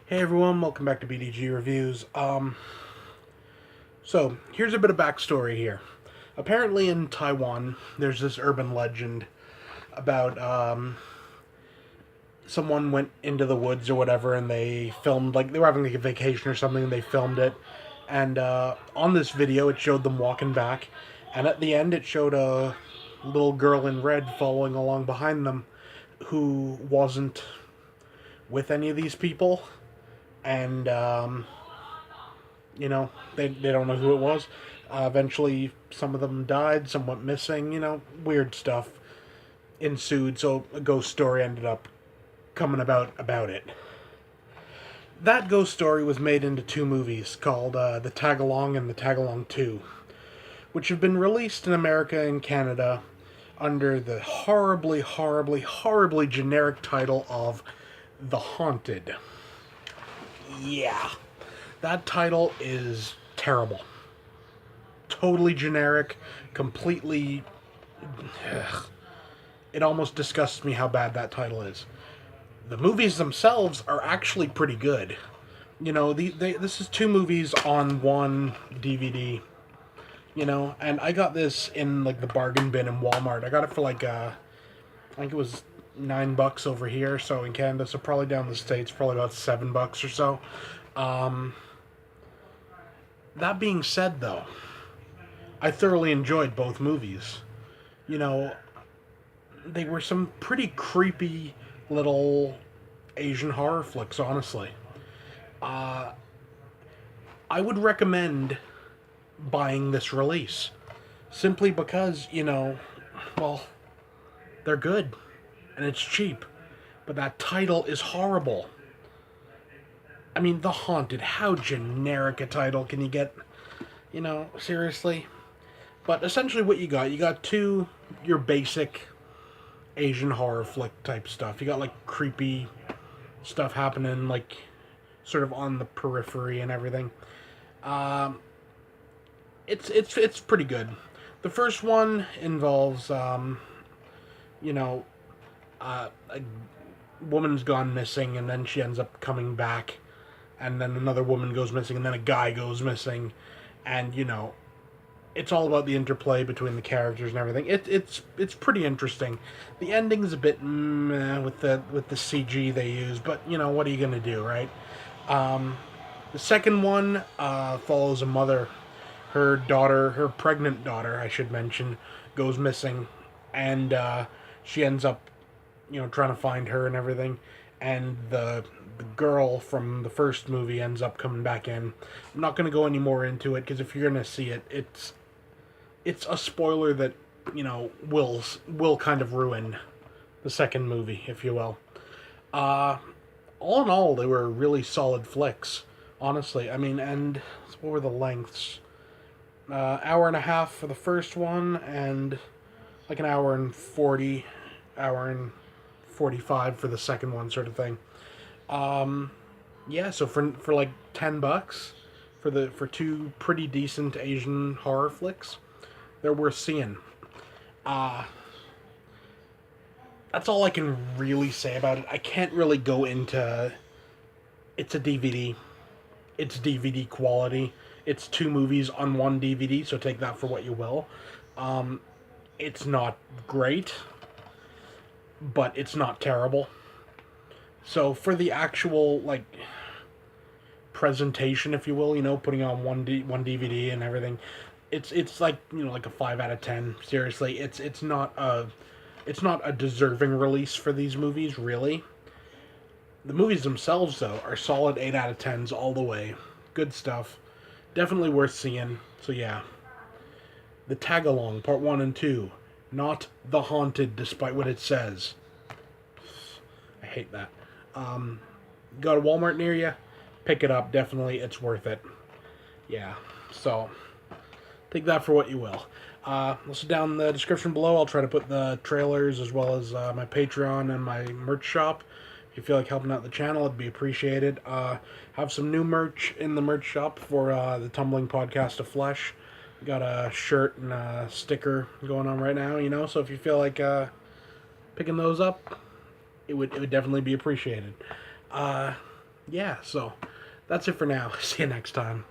Hey everyone, welcome back to BDG Reviews. So here's a bit of backstory here. Apparently in Taiwan, there's this urban legend about someone went into the woods or whatever, and they filmed, like they were having like a vacation or something, and they filmed it. And on this video, it showed them walking back, and at the end, it showed a little girl in red following along behind them, who wasn't with any of these people, and they don't know who it was. Eventually, some of them died, some went missing, weird stuff ensued, so a ghost story ended up coming about it. That ghost story was made into two movies called The Tagalong and The Tagalong 2, which have been released in America and Canada under the horribly, horribly, horribly generic title of The Haunted. Yeah, that title is terrible. Totally generic, completely. Ugh. It almost disgusts me how bad that title is. The movies themselves are actually pretty good. This is two movies on one DVD. And I got this in like the bargain bin in Walmart. I got it for like I think it was $9 over here. So in Canada, so probably down in the States, probably about $7 or so. Um, that being said, though, I thoroughly enjoyed both movies. You know, they were some pretty creepy little Asian horror flicks, honestly. Uh, I would recommend buying this release simply because, well, they're good and it's cheap, but that title is horrible. I mean, The Haunted, how generic a title can you get? Seriously? But essentially, what you got two, your basic Asian horror flick type stuff. You got like creepy stuff happening, like sort of on the periphery and everything. Um, it's pretty good. The first one involves, you know, a woman's gone missing, and then she ends up coming back, and then another woman goes missing, and then a guy goes missing, and it's all about the interplay between the characters and everything. It's pretty interesting. The ending's a bit meh with the CG they use, but what are you gonna do, right? The second one follows a mother. Her daughter, her pregnant daughter, I should mention, goes missing, and she ends up, trying to find her and everything. And the girl from the first movie ends up coming back in. I'm not going to go any more into it because if you're going to see it, it's a spoiler that will kind of ruin the second movie, if you will. Uh, all in all, they were really solid flicks. Honestly, I mean, and what were the lengths? Hour and a half for the first one, and like an hour and 40, hour and 45 for the second one, sort of thing. Um, yeah, so for like $10 for two pretty decent Asian horror flicks, they're worth seeing. Uh, that's all I can really say about it. I can't really go into. It's a DVD. It's DVD quality. It's two movies on one DVD, so take that for what you will. Um, it's not great, but it's not terrible. So for the actual like presentation, if you will, putting on one DVD and everything, it's like like a 5 out of 10. Seriously, it's not a deserving release for these movies, really. The movies themselves, though, are solid 8 out of 10s all the way. Good stuff. Definitely worth seeing. So yeah, the Tagalong Part One and Two, not The Haunted, despite what it says. I hate that. Um, Got a Walmart near you? Pick it up. Definitely, it's worth it. Yeah. So take that for what you will. Also down in the description below, I'll try to put the trailers as well as my Patreon and my merch shop. If you feel like helping out the channel, it'd be appreciated. Have some new merch in the merch shop for the Tumbling Podcast of Flesh. Got a shirt and a sticker going on right now, so if you feel like picking those up, it would definitely be appreciated. Uh, yeah, so that's it for now. See you next time.